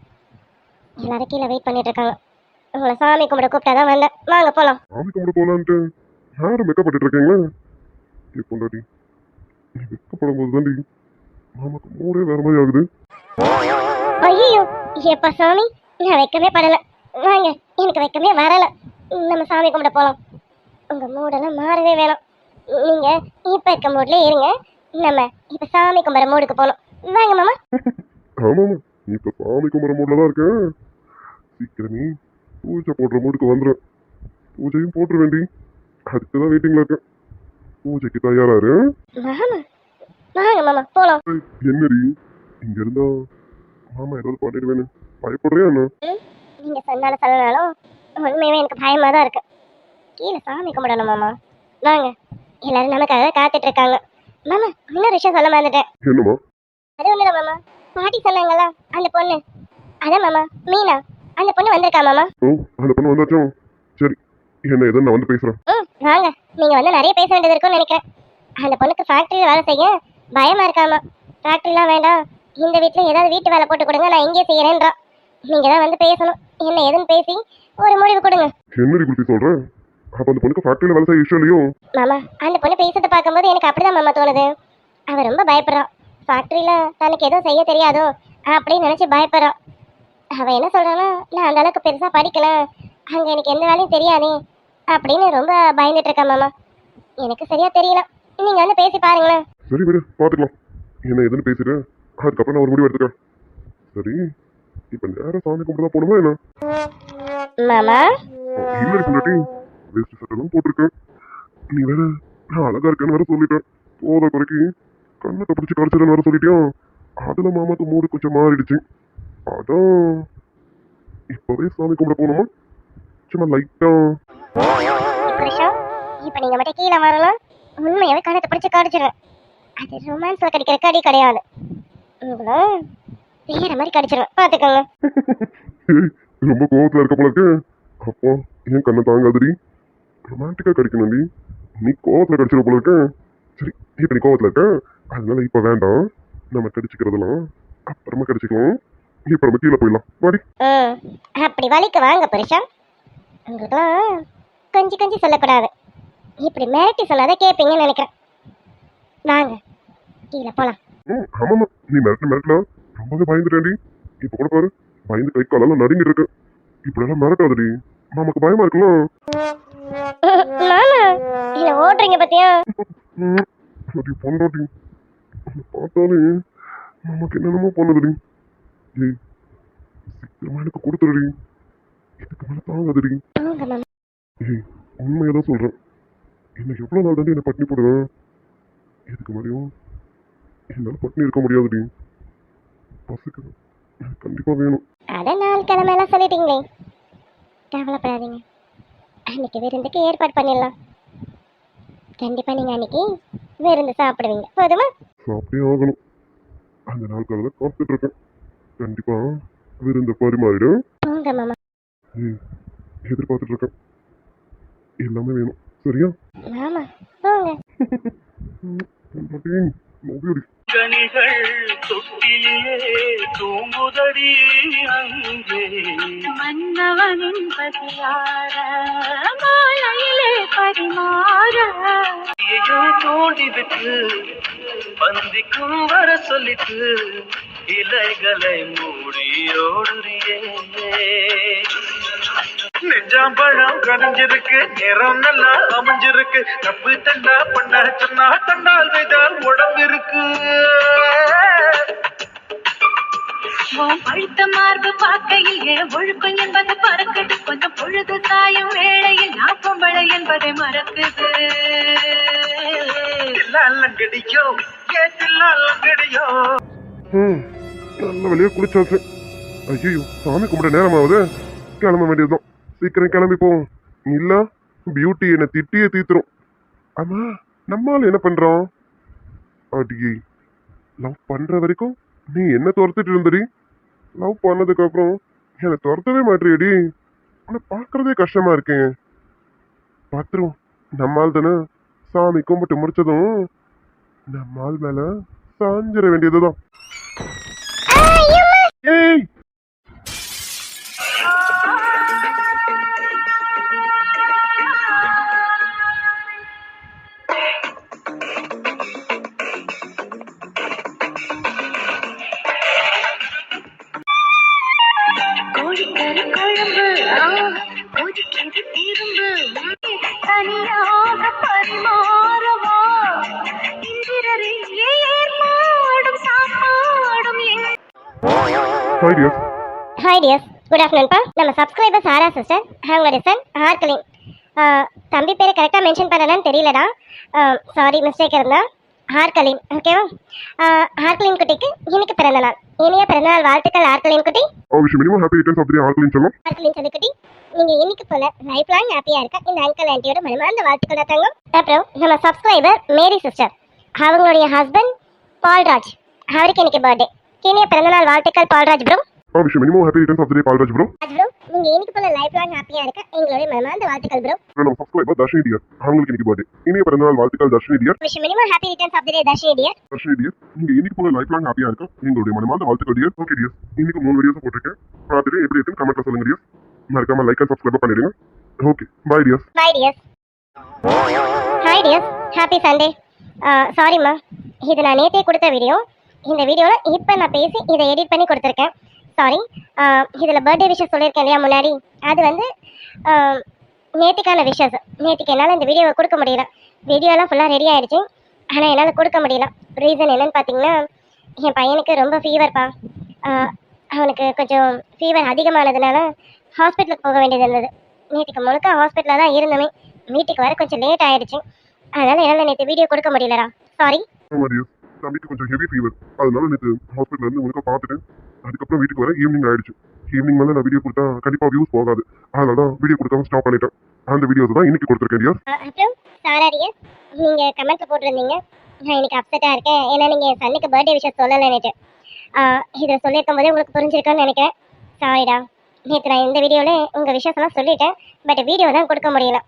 எல்லாரும் கீழே வெயிட் பண்ணிட்டு இருக்காங்க. உங்களை சாமி கும்பிட கூப்பிட்டாதான் வந்தேன். வாங்க போலாம். சாமி கும்பிட போகலான்ட்டு யாரும் மேக்கப் பண்ணிட்டு இருக்கீங்களா? ஏ பொண்டாட்டி நீ வெக்கப்படும் போது தாண்டி மாமாக்கு மூடே வேற மாதிரி ஆகுது. ஐயோ எப்பா சாமி நான் வைக்கவே படல. வாங்க எனக்கு வைக்கவே வரல. நம்ம சாமி கும்பிட போலாம். உங்க மூடெல்லாம் மாறவே வேணாம். நீங்க இப்ப இருக்க மூட்லயே இருங்க. நம்ம இப்ப சாமி கும்பிட மூடுக்கு போகணும். வாங்க மாமா. ஆமாமா நீ இப்ப சாமி கும்பிட மூட்ல தான் இருக்கேன். சீக்கிரமே பூஜை போடுற மூடுக்கு வந்துடும். பூஜையும் போட்டுற வேண்டி அதுக்கு தான் வெயிட்டிங்ல இருக்கேன். பூஜைக்கு தயாராரு. மாமா வாங்க மாமா போலாம். என்னடி இங்க இருந்தா மாமா ஏதாவது பண்ணிடுவேன்னு பயப்படுறியா என்ன? நீங்க சொன்னாலும் சொல்லனாலும் உண்மையாவே எனக்கு பயமா தான் இருக்கு. கீழே சாமி கும்பிடணும் மாமா. வாங்க எல்லாரும் நமக்காக காத்துட்டு இருக்காங்க. மாமா இன்னொரு விஷயம் சொல்ல மறந்துட்டேன். என்னம்மா? அது ஒண்ணுல மாமா பாட்டி சொன்னாங்களா அந்த பொண்ணு அதான் மாமா மீனா அந்த பொண்ணு வந்திருக்கா மாமா. ஓ அந்த பொண்ணு வந்தாச்சும் சரி என்ன எதுன்னு நான் வந்து பேசுறேன். வாங்க நீங்க வந்து நிறைய பேச வேண்டியது இருக்கும்னு நினைக்கிறேன். அந்த பொண்ணுக்கு ஃபேக்டரியில் வேலை செய்ய பயமா இருக்காமா. ஃபேக்டரிலாம் வேண்டாம் இந்த வீட்டில் ஏதாவது வீட்டு வேலை போட்டு கொடுங்க நான் இங்கே செய்யறேன்றா. நீங்க தான் வந்து பேசணும். என்ன எதுன்னு பேசி ஒரு முடிவு கொடுங்க. என்னடி குட்டி சொல்ற? அப்ப அந்த பொண்ணுக்கு ஃபேக்டரியில வேலை செய்ய இஷ்டம் இல்லையோ? மாமா அந்த பொண்ணு பேசுறத பார்க்கும்போது எனக்கு அப்படிதான் மாமா தோணுது. அவ ரொம்ப பயப்படுறான். ஃபேக்டரியில தனக்கு எதுவும் செய்ய தெரியாதோ அப்படின்னு நினைச்சு பயப்படுறான். அவ என்ன சொல்றானா நான் அந்த அளவுக்கு பெருசா படிக்கல அங்க எனக்கு எந்த வேலையும் தெரியாதே அப்படின்னு ரொம்ப பயந்துட்டு இருக்கா மாமா. எனக்கு சரியா தெரியல. நீங்க வந்து பேசி பாருங்களேன். சரி விடு பாத்துக்கலாம். என்ன எதுன்னு பேசிட்டு அதுக்கப்புறம் நான் ஒரு முடிவு எடுத்துக்கிறேன். சரி இப்ப நேரம் சாமி கும்பிட்டு தான் போகணுமா என்ன? மாமா இல்லடி பொண்டாட்டி வேஸ்ட் சட்டெல்லாம் போட்டிருக்கேன். நீ வேற நான் அழகா இருக்கேன்னு வேற சொல்லிட்டேன். போத குறைக்கு கண்ணத்தை பிடிச்சி கடிச்சிடன்னு வேற சொல்லிட்டியா? அதுல மாமாக்கு மூடு கொஞ்சம் மாறிடுச்சு. அதான் இப்பவே சாமி கும்பிட போகணுமா? சும்மா லைட்டா கிருஷ்ணா இப்ப நீங்க மட்டும் கீழே வரலாம். உண்மையாவே கணத்தை பிடிச்சு கடிச்சிருவேன். அது ரொமான்ஸ்ல கடிக்கிற கடி கிடையாது. உங்களை வேற மாதிரி கடிச்சிருவேன் பாத்துக்கோங்க. ஏய், ரொம்ப கோவத்துல இருக்க போல இருக்கு. அப்போ ஏன் கண்ணை தாங்காதடி? ரொமான்டிக்கா கடிக்கணும்டி. நீ கோவத்துல கடிச்சிட போல இருக்க. சரி இப்ப நீ கோவத்துல இருக்க அதனால இப்ப வேண்டாம். நம்ம கடிச்சுக்கிறதெல்லாம் அப்புறமா கடிச்சுக்கலாம். இப்ப நம்ம கீழே போயிடலாம் வாடி. அப்படி வலிக்கு வாங்க புருஷா. உங்களுக்குலாம் கொஞ்சி கொஞ்சி சொல்லக்கூடாது. இப்படி மிரட்டி சொன்னாதான் கேட்பீங்கன்னு நினைக்கிறேன். வாங்க கீழே போலாம். ஆமாமா நீ மிரட்டலாம் ரொம்பவே பயந்துட்டேன்டி. இப்ப கூட பாரு பயந்து கை காலெல்லாம் நடுங்கிட்டு இருக்கு. இப்படி எல்லாம் மிரட்டாதடி. மாமாக்கு பயமா இருக்கலாம். மாமா என்ன ஓடுறீங்க பத்தியா? அப்படி பொண்டாட்டி பார்த்தாலே மாமாக்கு என்னென்னமோ பண்ணுதுடி. ஏய் சீக்கிரமா எனக்கு கொடுத்துருடி. இதுக்கு மேல தாங்காதடி. வாங்க மாமா. ஏய் உண்மையதான் சொல்றேன். என்ன எவ்வளவு நாள் தாண்டி என்ன பட்டினி போடுவேன்? இதுக்கு மாதிரியும் என்னால பட்டினி இருக்க முடியாதுடி. பசுக்கு எனக்கு கண்டிப்பா வேணும். அத நாள் கிழமையெல்லாம் சொல்லிட்டீங்களே கவலைப்படாதீங்க. அன்னைக்கு விருந்துக்கு ஏற்பாடு பண்ணிடலாம். கண்டிப்பா நீங்க அன்னைக்கு விருந்து சாப்பிடுவீங்க போதுமா? சாப்பிட்டே ஆகணும். அந்த நாட்களில் காத்துட்டு இருக்கேன். கண்டிப்பா விருந்து பரிமாறிடு. போங்க மாமா. எதிர்பார்த்துட்டு இருக்கேன். எல்லாமே வேணும் சரியா? மாமா போங்க. மொபைல் கனிகள் தொட்டிலே தூங்குதடி அங்கே மன்னவனின் பசியார மாலையிலே பரிமாற ஐயோ தோண்டி விட்டு பந்திக்கும் வர சொல்லிட்டு இலைகளை மூடி ஓடுறியே நெஞ்சாம்பழம் கனிஞ்சிருக்கு நிறம் நல்லா அமைஞ்சிருக்கு தப்பு தண்டா பண்ண சொன்னா தண்டால் செய்தால் உடம்பு இருக்கு உன் பழுத்த மார்பு பார்க்கையில் என் ஒழுக்கம் என்பது பறக்குது. கொஞ்சம் பொழுது சாயும் வேளையில் நான் பொம்பளை என்பதை மறக்குது. தில்லாலங்கடியோ ஏ தில்லாலங்கடியோ. நல்ல வழியா குளிச்சாச்சு. ஐயோ சாமி கும்பிட நேரமாவது. கிளம்ப வேண்டியதுதான். சீக்கிரம் கிளம்பி போவோம். இல்ல பியூட்டி என்னை திட்டியே தீத்துரும். ஆமா நம்மால் என்ன பண்றோம்? அடியே லவ் பண்ற வரைக்கும் நீ என்ன துரத்துட்டு இருந்தடி. லவ் பண்ணதுக்கு அப்புறம் என்னை துரத்தவே மாட்டியடி. உன்னை பார்க்கறதே கஷ்டமா இருக்கேன். பாத்துரும் நம்மால் தானே. சாமி கும்பிட்டு முடிச்சதும் நம்மால் மேல சாஞ்சிட வேண்டியதுதான். ஏய் கோழிக்கறி குழம்பு கொதிக்கிறது திரும்பு. தனியாக பரிமாறவா இந்திரரே ஏற்பாடும் சாப்பாடும் hi dear. Hi dears, good ஆஃப்டர்நூன்ப்பா. நம்ம சப்ஸ்கிரைபர் சாரா சிஸ்டர், அவங்களுடைய சன் ஹார்கலின். தம்பி பேரை கரெக்டாக மென்ஷன் பண்ணலான்னு தெரியலடா. சாரி மிஸ்டேக் இருந்தா. ஹார்கலின், ஓகேவா? ஹார்கலின் குட்டிக்கு இன்னைக்கு பிறந்த நாள். இனிய பிறந்தநாள் வாழ்த்துக்கள் ஹார்கலின் குட்டி. Wish minimum happy returns of the day ஆல்கலின் சொல்லும். ஹார்கலின் சொல்லி குட்டி, நீங்க இன்னைக்கு போல லைஃப் லாங் ஹாப்பியா இருக்க இந்த அங்கிள் ஆண்டியோட மனமார்ந்த வாழ்த்துக்கள் தாங்க. அப்புறம் நம்ம சப்ஸ்கிரைபர் மேரி சிஸ்டர், அவங்களுடைய ஹஸ்பண்ட் பால்ராஜ், அவருக்கு இன்னைக்கு பர்த்டே. இனிய பிறந்தநாள் வாழ்த்துக்கள் Balraj bro. Wish minimum happy returns of the day Balraj bro. Bro, நீங்க இன்னைக்கு போல லைஃப் லாங் ஹாப்பியா இருக்க எங்களுடைய மனமார்ந்த வாழ்த்துக்கள் ப்ரோ. நம்ம சப்ஸ்கிரைபர் தர்ஷினி டியர், அவங்களுக்கு இன்னைக்கு பர்த்டே. இனிய பிறந்தநாள் வாழ்த்துக்கள் Dharshini dear. Wish minimum happy returns of the day Dharshini dear. Dharshini dear, நீங்க இன்னைக்கு போல லைஃப் லாங் ஹாப்பியா இருக்க எங்களுடைய மனமார்ந்த வாழ்த்துக்கள் டியர். ஓகே டியர், இன்னைக்கு 3 வீடியோஸ் போட்டிருக்கேன். பார்த்துட்டு எப்படி இருக்குன்னு கமெண்ட்ல சொல்லுங்க டியர். மறக்காம லைக் அண்ட் சப்ஸ்கிரைப் பண்ணிடுங்க. Okay bye dear. Bye dears. Hi dears, happy Sunday. சாரிம்மா, இது நான் நேற்றே கொடுத்த வீடியோ. இந்த வீடியோவில் இப்போ நான் பேசி இதை எடிட் பண்ணி கொடுத்துருக்கேன். சாரி. இதில் பர்த்டே விஷஸ் சொல்லியிருக்கேன் இல்லையா முன்னாடி, அது வந்து நேற்றுக்கான விஷஸ். நேற்றுக்கு என்னால் இந்த வீடியோவை கொடுக்க முடியல. வீடியோலாம் ஃபுல்லாக ரெடி ஆகிடுச்சு, ஆனால் என்னால் கொடுக்க முடியல. ரீசன் என்னன்னு பார்த்தீங்கன்னா, என் பையனுக்கு ரொம்ப ஃபீவர்ப்பா. அவனுக்கு கொஞ்சம் ஃபீவர் அதிகமானதுனால ஹாஸ்பிட்டலுக்கு போக வேண்டியது இருந்தது. நேற்றுக்கு முழுக்க ஹாஸ்பிட்டலில் தான் இருந்தோமே. வீட்டுக்கு வர கொஞ்சம் லேட் ஆகிடுச்சு. அதனால் என்னால் நேற்று வீடியோ கொடுக்க முடியலடா. சாரி. தம்பிக்கு கொஞ்சம் ஹெவி ஃபீவர், அதனால நேற்று ஹாஸ்பிட்டல் இருந்து உங்களுக்கு பார்த்துட்டேன். அதுக்கப்புறம் வீட்டுக்கு வர ஈவினிங் ஆயிடுச்சு. ஈவினிங் மேலே நான் வீடியோ கொடுத்தா கண்டிப்பாக வியூஸ் போகாது. அதனால தான் வீடியோ கொடுத்தாம ஸ்டாப் பண்ணிட்டேன். அந்த வீடியோஸ் தான் இன்னைக்கு கொடுத்துருக்கேன் டியர். அப்புறம் சாரா டியர், நீங்கள் கமெண்ட்ல போட்டிருந்தீங்க நான் இன்னைக்கு அப்செட்டாக இருக்கேன், ஏன்னா நீங்கள் என் சன்னுக்கு பர்த்டே விஷயம் சொல்லலைன்னுட்டு. இதில் சொல்லியிருக்கும் போதே உங்களுக்கு புரிஞ்சிருக்குன்னு நினைக்கிறேன். சாரிடா, நேற்று நான் இந்த வீடியோவில் உங்கள் விஷயஸ் எல்லாம் சொல்லிட்டேன், பட் வீடியோ தான் கொடுக்க முடியல.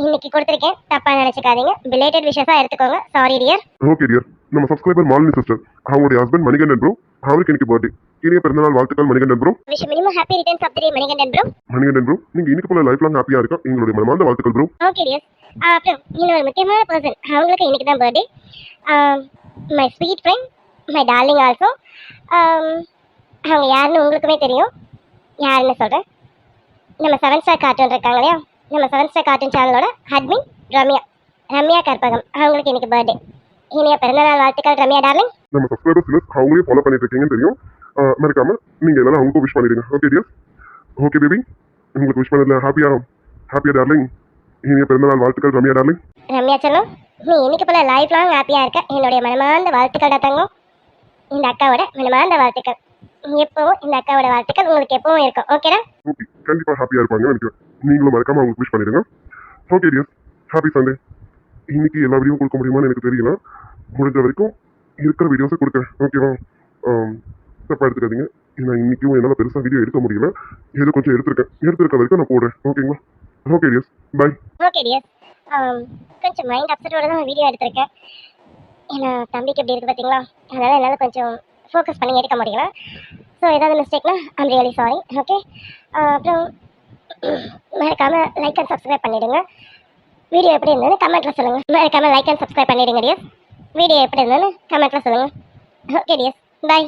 இன்னைக்கு கொடுத்துருக்கேன், தப்பாக நினச்சிக்காதீங்க. பிலேட்டட் விஷயஸாக எடுத்துக்கோங்க. Sorry dear. Okay dear. நம்ம சப்ஸ்கிரைபர் மாலினி சிஸ்டர், அவங்களுடைய ஹஸ்பண்ட் மணிகண்டன் ப்ரோ, அவருக்கு இன்னைக்கு பர்த்டே. இனிய பிறந்தநாள் வாழ்த்துக்கள் Manikandan bro. Wish minimum happy returns of the day Manikandan bro. Manikandan bro, நீங்க இன்னைக்கு போல லைஃப் லாங் ஹாப்பியா இருக்க எங்களுடைய மனமார்ந்த வாழ்த்துக்கள் ப்ரோ. Okay dear. அப்புறம் இன்னொரு முக்கியமான பர்சன், அவங்களுக்கு இன்னைக்கு தான் birthday. My sweet friend, my darling also. அவங்க யாருன்னு உங்களுக்குமே தெரியும். யாருன்னு சொல்கிறேன், நம்ம 7 ஸ்டார் கார்ட்டூன் இருக்காங்க இல்லையா, நம்ம 7 ஸ்டார் கார்ட்டூன் சேனலோட அட்மின் ரம்யா கற்பகம், அவங்களுக்கு இன்னைக்கு பர்த்டே. இனிய பிறந்தநாள் வாழ்த்துக்கள் ரம்யா டார்லிங். நம்ம சப்ஸ்கிரைபர்ஸ் சிலர் அவங்களே ஃபாலோ பண்ணிட்டு இருக்கீங்கன்னு தெரியும். மறக்காம நீங்க எல்லாரும் அவங்களுக்கும் விஷ் பண்ணிடுங்க. Okay dear. ஓகே பேபி, உங்களுக்கு விஷ் பண்ணதுல ஹாப்பியா டார்லிங். இனிய பிறந்தநாள் வாழ்த்துக்கள் ரம்யா டார்லிங். ரம்யா செல்லம், நீ இன்னைக்கு போல லைஃப் லாங் ஹாப்பியா இருக்க என்னுடைய மனமார்ந்த வாழ்த்துக்கள் தங்கம். இந்த அக்காவோட மனமார்ந்த வாழ்த்துக்கள். எப்பவும் இந்த அக்காவோட வாழ்த்துக்கள் உங்களுக்கு எப்பவும் இருக்கும். ஓகேடா? ஓகே, கண்டிப்பா ஹாப்பியா இருப்பாங்க நினைக்கிறேன். நீங்களும் மறக்காம அவங்களுக்கு விஷ் பண்ணிடுங்க. Okay dear, happy Sunday. இன்னைக்கு எல்லா வீடியோ கொடுக்க முடியுமான்னு எனக்கு தெரியல. முடிஞ்ச வரைக்கும் இருக்கிற வீடியோஸை கொடுக்குறேன். ஓகேவா? தப்பா எடுத்துக்காதீங்க. நான் இன்னைக்கும் என்னால் பெருசாக வீடியோ எடுக்க முடியல. ஏதோ கொஞ்சம் எடுத்திருக்க வரைக்கும் நான் போடுறேன். ஓகேங்களா? Okay dears, bye. Okay dear. கொஞ்சம் மைண்ட் அப்செட்டோட தான் வீடியோ எடுத்திருக்கேன். ஏன்னா தம்பிக்கு எப்படி இருக்குது பார்த்தீங்களா, அதனால் என்னால் கொஞ்சம் ஃபோக்கஸ் பண்ணி எடுக்க முடியல. ஸோ ஏதாவது மிஸ்டேக்னா ஐம் ரியலி சாரி. ஓகே. அப்புறம் மறக்காமல் லைக் அண்ட் சப்ஸ்கிரைப் பண்ணிவிடுங்க. வீடியோ எப்படி இருந்ததுன்னு கமெண்ட்டில் சொல்லுங்கள். மறக்காமல் லைக் அண்ட் சப்ஸ்கிரைப் பண்ணிவிடுங்க டியர். வீடியோ எப்படி இருந்ததுன்னு கமெண்ட்டில் சொல்லுங்கள். Okay dear, by.